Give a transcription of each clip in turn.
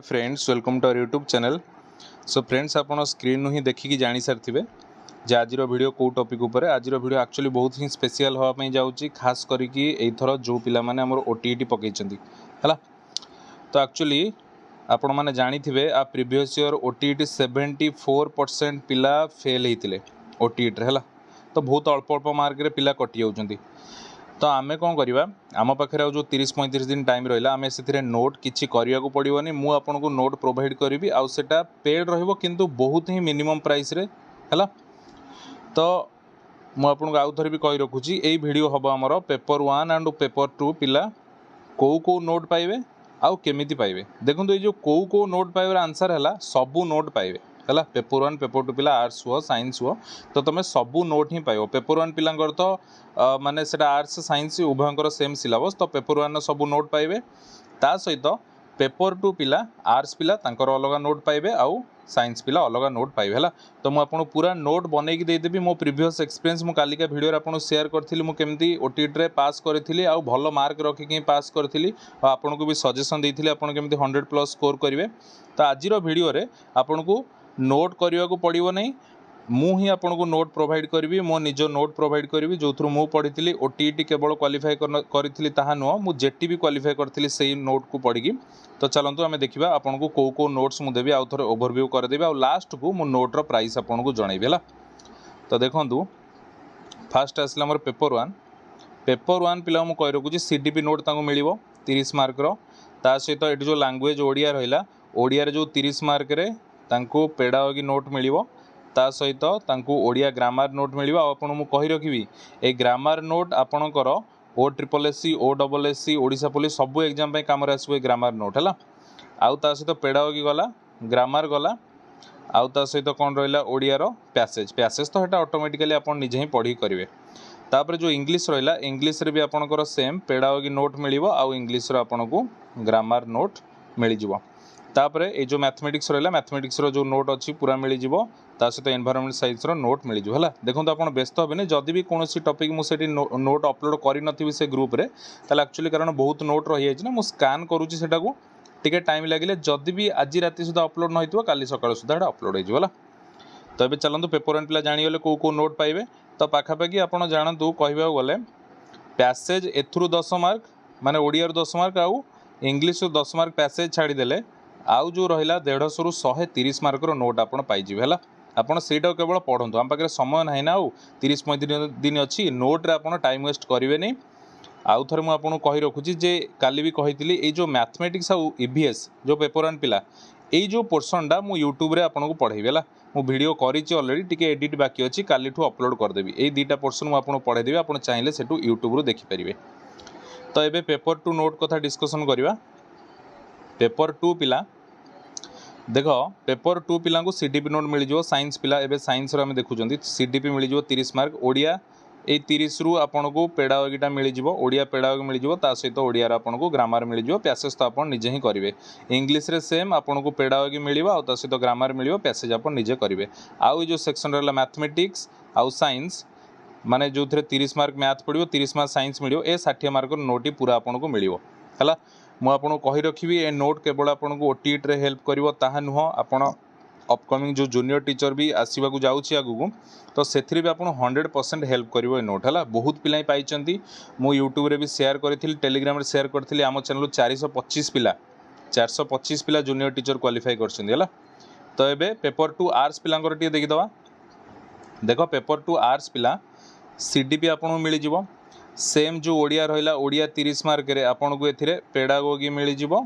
Friends welcome to our YouTube channel. So friends आप screen ही देखिकी जानी सारी जे आज वीडियो कौ टॉपिक उपर आज वीडियो एक्चुअली बहुत ही स्पेशल होगापी जाऊँगी खास करके एथर जो पिला माने हमर ओटीईटी पकईचंती है। तो एक्चुअली आपण मैंने जानी थे आ प्रीवियस ईयर ओटीईटी 74% पिला फेल होते ओटीईटी है। तो बहुत अल्प अल्प मार्क रे पिला कटि जाउछंती। तो आमे कौन करवा आम पाखे जो 30-35 दिन टाइम रहा आम से नोट किसी करने को पड़ोनी मु आपन को नोट प्रोवाइड करी आउ सेटा पेड रहिबो किंतु बहुत ही मिनिमम प्राइस रे है। तो मु आपन को आउ थोड़ी भी कही रखुची यही वीडियो हम आमर पेपर 1 एंड पेपर 2 पिला कौ नोट पाइबे आउ केमिति पाइबे। देखो ये जो कौ नोट पाइबार आंसर है सबू नोट पाइबे है। पेपर 1 पेपर 2 पिला आर्ट्स हुआ साइंस हुआ तो तुम सबू नोट ही पाइब। पेपर 1 पिलांकर तो माने सेटा आर्ट्स साइंस उभयंकर सेम सिलेबस तो पेपर 1 सबू नोट पाइबे। ता सहित पेपर 2 पिला आर्ट्स पिला तांकर अलग नोट पाइबे आउ साइंस पिला अलग नोट पाइबे है। तो मुझे आपको पूरा नोट बनई देदेवी मो प्रीवियस एक्सपीरियंस मु कालिका वीडियो आपको शेयर करी मु केमती ओटीईटी रे पास करी आउ भल मार्क रखिक पास करी आपन को भी सजेशन देती आपन केमती 100+ स्कोर करेंगे। तो आज वीडियो रे आपन को नोट करने को पड़ो नहीं मु ही आपन को नोट प्रोवाइड करी मो निज नोट प्रोवाइड करी जो थ्रू मु पढ़ी ओटीईटी केवल क्वालिफाई करी ताहा मु जेटी भी क्वालिफाई करी से नोट को पढ़ी। तो चलतु आम देखा आपन को कौ नोट्स मुझे देवी आउ थे ओवरव्यू करदेवी आ लास्ट को मु नोट्र प्राइस आपन को जनइबी है। तो देखु फास्ट आसला मोर पेपर 1 पिला मुझे कही रखुची सीडीपी नोट मिल 30 मार्कर ता सहित ये जो लैंग्वेज ओडिया रहा ओडिया जो 30 मार्क रे तांको पेडागोगी नोट मिल ता सहित तांको ओडिया ग्रामर नोट मिल आपन मु कही रखी ए ग्रामर नोट आपणकर OSSC OSSC ओडिशा पुलिस सबू एग्जाम काम आसो ग्रामर नोट है। आउ ता सहित पेडागोगी गला ग्रामर गला आउ ता सहित कौन रहा ओडियार पैसेज तो यहाँ ऑटोमेटिकली आप निजे ही पढ़ी करेंगे। तापर जो इंग्लिश रहा इंग्लिश रे भी आपणकर सेम पेडागोगी नोट मिल आउ इंग्लिश आपन को ग्रामर नोट मिल जाव। तापर ये जो मैथमेटिक्स रहा मैथमेटिक्स जो नोट अच्छी पूरा मिल जाव ता सहित एनवायरनमेंट साइंस नोट मिल जाव है। देखो आप व्यस्त हेनी जदि भी कौन टॉपिक मुझे नोट अपलोड करी से ग्रुप रे ताले एक्चुअली कारण बहुत नोट रही है ना मुझे स्कान करुँची से टिके टाइम लगे जदि भी आज राति सुधा अपलोड न हो काली सकाळ सुधा अपलोड हो। तो ये चलते पेपर 1 पिला जानीगले कौ नोट पाइबे। तो पाखापाखि आप जानतु कहवा गले पैसेज एथुरु 10 मार्क माने ओडिया 10 मार्क आउ इंग्लिश 10 मार्क पैसेज छाड़ीदेले आउ जो रहा 150 रु 130 मार्कर नोट आप पाइबे है। आपड़ से केवल पढ़ु आम पाखे समय ना ना आउ 30-35 दिन अच्छी नोट्रे आप टाइम वेस्ट करेंगे नहीं। आउ थे मुझे कही रखुची जे काली भी कही ये जो मैथमेटिक्स आउ ईवीएस जो पेपर 1 पिला यही जो पोर्सनटा मु यूट्यूब रे आपन को पढ़ेबी है। मु वीडियो करिछि ऑलरेडी टिके एडिट बाकी अच्छी काली अपलोड करदेवी यही दुईटा पोर्सन मुझे आपको पढ़ेदेवी आप चाहिए से यूट्यूब रू देखिपारे। तो ये पेपर 2 नोट कथा डिस्कसन करवा। पेपर 2 पिला देख पेपर 2 पिला को सीडीपी नोट मिल जाव साइंस पिला एवं साइंस आम देखुं सीडीपी मिल जाव 30 मार्क ओडिया ये 30 रु आपन को पेडागोगीटा मिल जाव ओडिया पेडागोगी मिल जाव ता सहित ओडिया आपन को ग्रामर मिल जाव पैसेज तो आप निजे ही करेंगे। इंग्लिश रे सेम आपन को पेडागोगी मिल ता सहित ग्रामर मिल पैसेज आप निजे करेंगे। आउ जो सेक्शन रहा मैथमेटिक्स आउ साइंस माने जो 30 मार्क मैथ पड़ो 30 मार्क साइंस मिल 60 मार्क नोट ही पूरा आपन को मिल है। मुझे कही रखी ए नोट केवल आपन को ओटीईटी रे हेल्प करिवो ताहा नुह आपण अपकमिंग जो जूनियर टीचर भी आसवाक जाऊँगी आगू तो से भी आप 100% हेल्प करिवो ए नोट है। बहुत पिला पाई मु यूट्यूब रे भी शेयर करी टेलीग्राम रे शेयर करी आम चैनल 425 पिला जूनियर टीचर क्वालिफाई कर। तो ये पेपर 2 आर्ट्स पिलांकर टे देखीदवा। देख पेपर 2 आर्ट्स पिला सीडीपी आपको मिल जाव सेम जो ओडिया रहा ओडिया 30 मार्क रे आपन को एथिरे पेडागोगी मिल जाव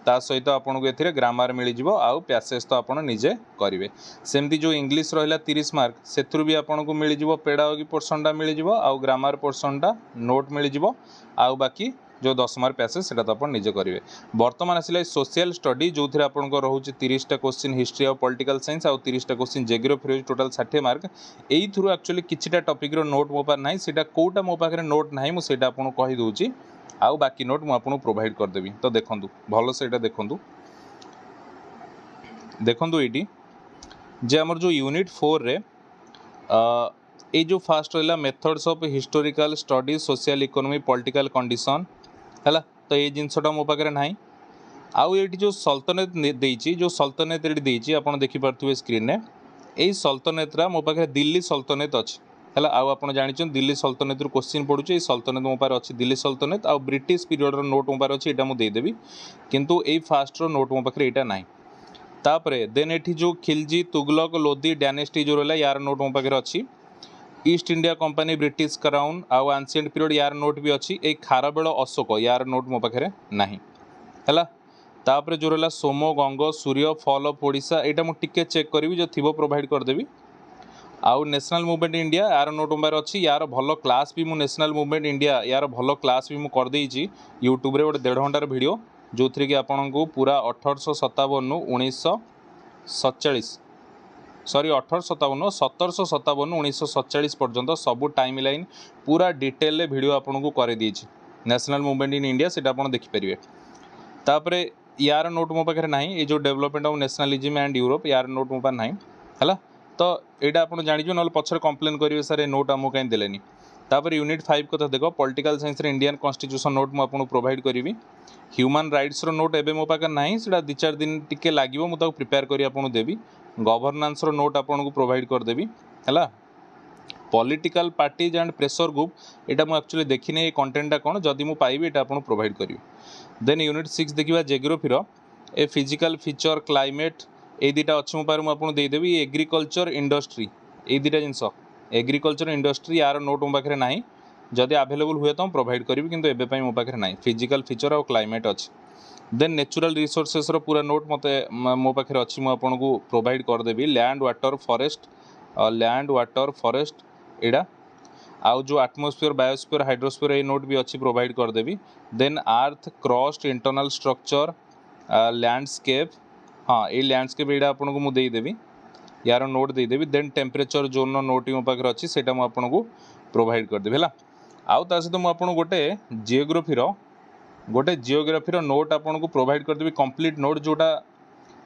ता सहित आपन को एथिरे ग्रामर मिल जाव आउ पैसेज तो आपन निजे करेंगे। सेमती जो इंग्लिश रहा 30 मार्क से भी आपन को मिल जाव पेडागोगी पोर्सनटा मिल जाव आउ ग्रामर पोर्सनटा नोट मिल जाव आउ बाकी जो 10 मार्क पैसेज से आप निजे करेंगे। बर्तमान आसला सोशल स्टडी जो थे आप रोचे 30टा क्वेश्चन हिस्ट्री और पॉलिटिकल साइंस आउ 30टा क्वेश्चन जियोग्राफी टोटाल 60 मार्क यही थ्रू एक्चुअली किछिटा टॉपिक रो नोट मो पास नहीं सीटा कोटा मो पाखे नोट नहीं मुझे आपको कहीदे आउ बाकी नोट मुझे प्रोवाइड करदेवी। तो देखूँ भल से देखूँ ये जे आमर जो यूनिट 4 रे ये जो फास्ट रहा methods of historical study social economy political condition है। तो ये जिनसटा मो पाखे ना आउ ये जो सल्तनत देइछि जो सल्तनत रेडी देइछि आपण देखि पारथुवे स्क्रीन ने एई सल्तनतरा मो पाखे दिल्ली सल्तनत अछि हला आउ आपण जानिछन दिल्ली सल्तनत रु क्वेश्चन पडुछि ए सल्तनत मो पार अछि दिल्ली सल्तनत आउ ब्रिटिश पीरियड रो नोट मो पार अछि एटा मु देइ देबी किंतु एई फास्ट रो नोट मो पाखे एटा नाही तापरे देन एठी जो खिलजी तुगलक लोधी डायनेस्टी जो रहला यार नोट मो पाखे अछि east India company British crown आउ एंशिएंट पीरियड यार नोट भी अछि ए खारबेल अशोक यार नोट मो पाखे नाही हला तापर जो रहा सोमो गंग सूर्य फॉल ऑफ ओडिशा यहाँ मुझे टिके चेक करी जो थी प्रोवाइड करदेवी आउ नेशनल मूवमेंट इंडिया यार नोट नंबर अच्छी यार भल क्लास भी मुझे नेशनल मूवमेंट इंडिया यार भल क्लास भी मुझे करदेची यूट्यूब रे गोटे 1.5 घंटार वीडियो जो थी कि आपन को पूरा 1857 1947 सॉरी 1857 1757 1947 पर्यंत सबू टाइम लाइन पूरा डिटेल वीडियो आपन को कर नेशनल मूवमेंट इन इंडिया से देखिपारे तापर यार नोट मो पाखे ना ये जो development of nationalism and Europe यार नोट मो पाखे ना है तो यहाँ आप जानिए ना पछर कंप्लेन करेंगे सर नोट आमको कहीं देलेनी तापर यूनिट 5 कथा देख पॉलिटिकल साइंस रे इंडियन कॉन्स्टिट्यूशन नोट मु आपको प्रोवाइड करी ह्यूमन राइट्स रो नोट एबे मो पाखे ना से 2-4 दिन टिके लगे मुझे प्रिपेयर करी आपको देवी गवर्नेंस रो नोट आपको प्रोवाइड करदेवी है political parties and pressure group यहाँ मुझे एक्चुअली देखनी ये कंटेंटा कौन जदि मुझे पाइबी यहाँ आपको प्रोवाइड करी देन यूनिट 6 देखा geography a physical feature climate ये दुटा अच्छे मोबाइल मुझे देदेवी एग्रीकल्चर इंडस्ट्री ये दुटा जिनस एग्रीकल्चर इंडस्ट्री यार नोट मो पाखे ना जदि आवेलेबल हुए तो प्रोवाइड करी किंतु एबे मो पाखे ना फिजिकल फीचर और क्लाइमेट अच्छी देन नेचुरल रिसोर्सेस रो पूरा नोट मते मो पाखे अच्छी मुझे प्रोवाइड करदेवी लैंड वाटर फॉरेस्ट एडा आउ जो एटमॉस्फेयर बायोस्फीयर हाइड्रोस्फीयर ये नोट भी अच्छी प्रोवाइड करदेवी then earth crust internal structure landscape हाँ ये लैंडस्केप यहाँ आपको मुझे देदेवी यार नोट देदेवी देन टेम्परेचर जोन नोट मो पाखे अच्छी से आपको प्रोवाइड करदेवी है आउ ता सहित मुझे गोटे जियोग्राफी नोट आपको प्रोवाइड करदेवी कंप्लीट नोट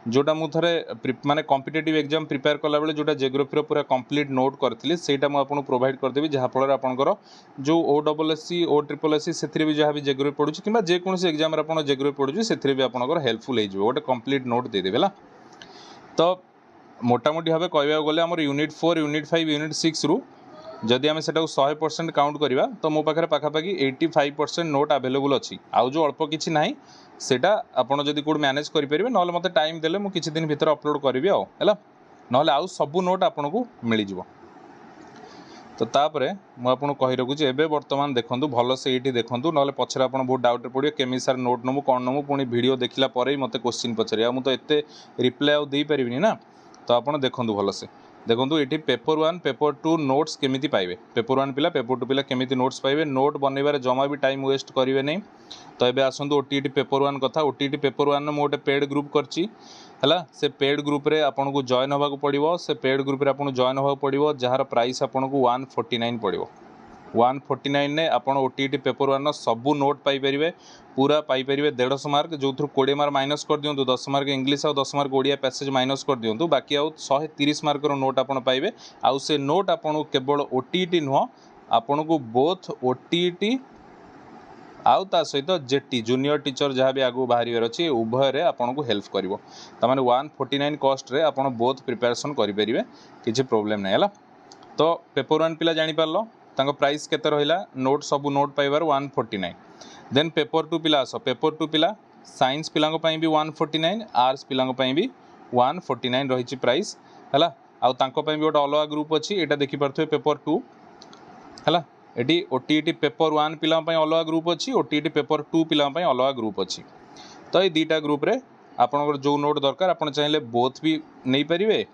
जोटा मुझे माने कॉम्पिटिटिव एग्जाम प्रिपेयर कला बेले जोटा जियोग्राफी पूरा कंप्लीट नोट करथिली सेटा मु आपको प्रोवाइड करदेवी जहाँफल आपंकर जो OSSC OSSC से भी जहाँ भी जियोग्राफी पढ़ुँ कि जेकोसी एग्जाम आप जियोग्राफी पढ़ुँ से भी आपंकर हेल्पफुल हो गोटे कंप्लीट नोट देदेवे तो मोटामोटी भाव कहवाक गले आम यूनिट 4 यूनिट 5 यूनिट 6 रु जदि आम से 100% काउंट करवा तो मो पाखे पाखापाखि 85% नोट आवेलेबल अच्छी आउ जो अल्प किसी ना सेटा आपड़ जदि कौट मैनेज करेंगे ना मत टाइम देले मु किछि दिन भीतर अपलोड करी है ना आउ सबू नोट आपन को मिल जाव तो तापर मुझे कही रखुच्छी एवं बर्तमान देखूँ भल से ये देखूँ ना पचर आप बहुत डाउट पड़े केमी सार नोट नमु कौन नमु पुणी वीडियो देखला मत क्वेश्चन पचारे मुझे एत रिप्लाई आउ दे पारिनी ना तो आप देखूँ भल से देखो ये पेपर 1 पेपर 2 नोट्स केमी पाइबे पेपर 1 पिला पेपर 2 पिला केमी नोट्स पाइबे नोट बनइबार जमा भी टाइम वेस्ट करेंगे नहीं तो ये आसतु ओटीटी पेपर 1 कथा ओटीटी पेपर 1 में गोटे पेड ग्रुप करची है से पेड ग्रुप रे आपन को जॉइन होगा पड़ो से पेड ग्रुप रे आपन जॉइन होगा पड़ो जार प्राइस आपन को 149 पड़ो 149 ने आपन ओटीटी पेपर 1 सबू नोट पाइपर पूरा पाइपर 150 मार्क जो 20 मार्क माइनस कर दिंतु 10 मार्क इंग्लिश और 10 मार्क ओडिया पैसेज माइनस कर दिंतु बाकी आउ 130 मार्क नोट आपन पाइबे आउ से नोट आपन केवल ओटीटी नुह आपन को बोथ ओटीटी आउ ता सहित जेटी जूनियर टीचर जहाँ भी आगू बाहर अच्छी उभय रे आपन को हेल्प करिवो तमाने 149 कॉस्ट रे आपन बोथ प्रिपरेशन करि परिबे किछि प्रॉब्लम नै हला तो पेपर 1 पिला जानि पारलो तांको प्राइस केते रहिला नोट सबू नोट पाइबार 149 देन पेपर 2 पिला आस पेपर 2 पिला साइंस पिलांको पई भी 149 आर्ट्स पिलांको पई भी 149 रहिछि प्राइस हला आउ तांको पई भी गोटे अलग ग्रुप अछि एटा देखि परथुवे पेपर 2 हला एटी ओटीटी पेपर 1 पिलांको पई अलग ग्रुप अछि ओटीटी पेपर 2 पिलांको पई अलग ग्रुप अछि तो ये दुटा ग्रुप रे आपनकर जो नोट दरकार आपन चाहिले बोथ भी नै परिवे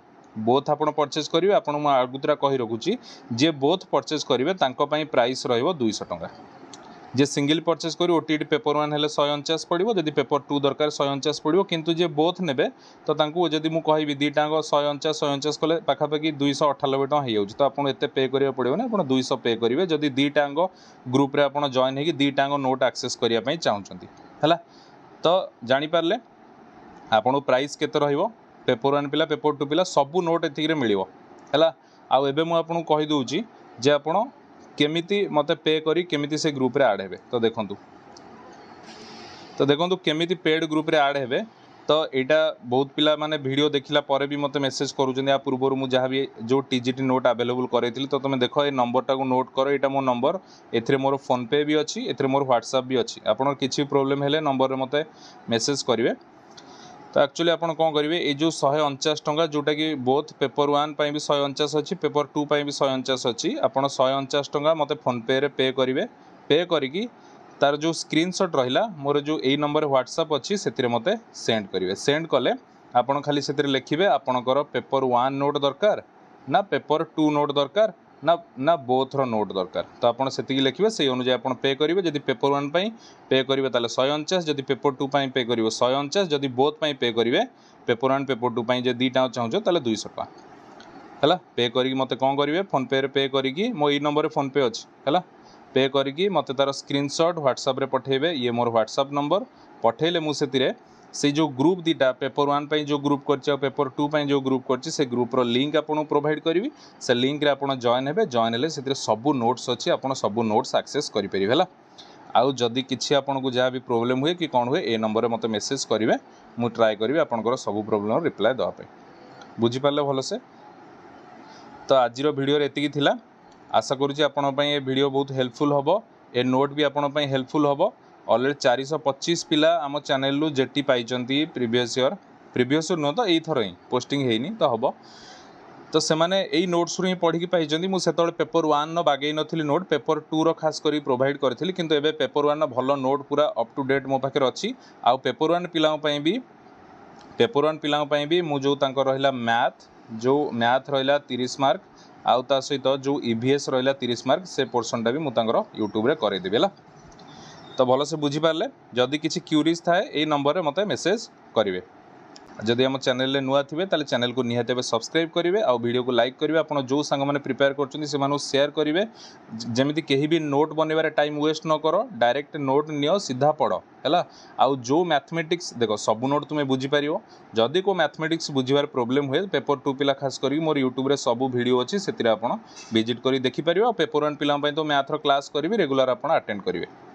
बोथ आपन परचेज करेंगे आपन आगुतरा कही रखुच्छी जे बोथ परचेज करेंगे तांको पई प्राइस रहिबो 200 टंका जे सिंगल परचेज करी ओटीटी पेपर 1 हेले 149 पड़ो जदि पेपर 2 दरकार 149 पड़ो किंतु जे बोथ नेबे तो तांको जदि मु कहबी दुटाक 149 कले पाखापाखि 298 टका हो जाउछ तो आपन एते पे करिया पड़िबो ना आपन 200 पे करिवे जदि दुटाक ग्रुप रे आपन जॉइन हेकी दुटाक नोट एक्सेस करिया पई चाहउछंती हला तो जानि पारले आपन प्राइस केते रहिबो पेपर 1 पिला पेपर 2 पिला सबू नोट एतिक मिलिवो हैला आउ एबे मु आपन कहि दउची जे आपन केमिति मते पे करी केमिति से ग्रुप रे ऐड हेबे तो देखंतु तो देखो केमी पेड ग्रुप रे ऐड हेबे तो यहाँ बहुत पिला माने वीडियो देखला पर भी मते मेसेज करूछन या पूर्व मु जहाँ भी जो टीजीटी नोट अवेलेबल करैथिली तो तुम देखो ये नंबरटा को नोट करो यहाँ मो नंबर एथिरे मोर फोन पे भी अच्छी एथिरे मोर व्हाट्सएप भी अच्छी आपन किछि प्रॉब्लम हेले नंबर रे मते मेसेज करिवे। तो एक्चुअली आपन कोन करिवे ए जो 149 टंका जोटा कि बोथ पेपर 1 पई भी 149 अच्छी पेपर 2 पई भी 149 अच्छी आपन 149 टंका मते फोन पे रे पे करिवे पे करिकी तार जो स्क्रीनशॉट रहिला मोर जो ए नंबर व्हाट्सएप अच्छी से मते सेंड करेंगे सेंड कले आपन खाली से लिखिए आपणकर पेपर 1 नोट दरकार ना पेपर 2 नोट दरकार ना ना बोथर नोट दरकार तो आपन से लिखिए से अनुसार आपन पे करेंगे जदि पेपर 1 पई पे करेंगे ताले 149 जदि पेपर 2 पई पे करेंगे 149 जदि बोथ पई पे करेंगे पेपर 1 पेपर 2 पई जे दीटा चाहूँ ताले 200 टका है पे करी मते कौन करेंगे फोन पे रे पे करी मो ई नंबर फोन पे अच्छी है पे करी मते तार स्क्रीनशॉट व्हाट्सएप रे पठेबे ये मोर व्हाट्सएप नंबर पठेले मुझे से जो ग्रुप दीटा पेपर 1 पई जो ग्रुप करछि और पेपर 2 पई जो ग्रुप करछि से ग्रुप रो लिंक आपन प्रोवाइड करी से लिंक रे आपन जॉइन हेबे जॉइन हेले से सब नोट्स अच्छी आपन सब नोट्स एक्सेस करि परिबे हला आउ जदि किछि आपन को जहाँ भी प्रॉब्लम हुए कि कौन हुए ए नंबर रे मते मेसेज करिवे मु ट्राई करिवे आपन सब प्रॉब्लम रिप्लाई दवा पे बुझी पाले भलो से। तो आज वीडियो एतिकी थिला आशा करुँच आपण ये वीडियो बहुत हेल्पफुल हम ए नोट भी आपण हेल्पफुल हम ऑलरेडी 425 पिला आम चैनल रु जेटी पाई प्रीवियस ईयर नुह तो यही थर ही पोस्टिंग होनी तो हम तो से मैंने यही नोट्स ही पढ़ी पाई मुझे पेपर 1 बागे नी नोट पेपर 2 रो खास करी प्रोवाइड करी किंतु एबे पेपर 1 भल नोट पूरा अप टू डेट मो पाखे अच्छी आउ पेपर 1 पिला भी मु जो रहा मैथ जो मैथ रहा 30 मार्क आउ ता सहित जो ईवीएस रहा 30 मार्क से पोर्सनटा भी मुझे यूट्यूब रे करदेवी है तो भल से बुझीपारे जदि किसी क्यूरीज थाए यही नंबर रे मते मेसेज करेंगे जदि आम चैनल रे नुआ थिबे ताले चैनल को निहाते सब्सक्राइब करेंगे आउ वीडियो को लाइक करेंगे आपन जो सांग मैंने प्रिपेयर कर शेयर करेंगे जमीती कहीं भी नोट बनवार टाइम वेस्ट न कर डायरेक्ट नोट नियो सीधा पढ़ है आउ जो मैथमेटिक्स देखो सब नोट तुम्हें बुझीपार जदि को मैथमेटिक्स बुझार प्रोब्लेम हुए पेपर 2 पिला खास करी मोर यूट्यूब रे सब वीडियो अच्छी से विजिट कर देखिपार पेपर 1 पिला तो मैथर क्लास करी रेगुलर आप अटेंड करेंगे।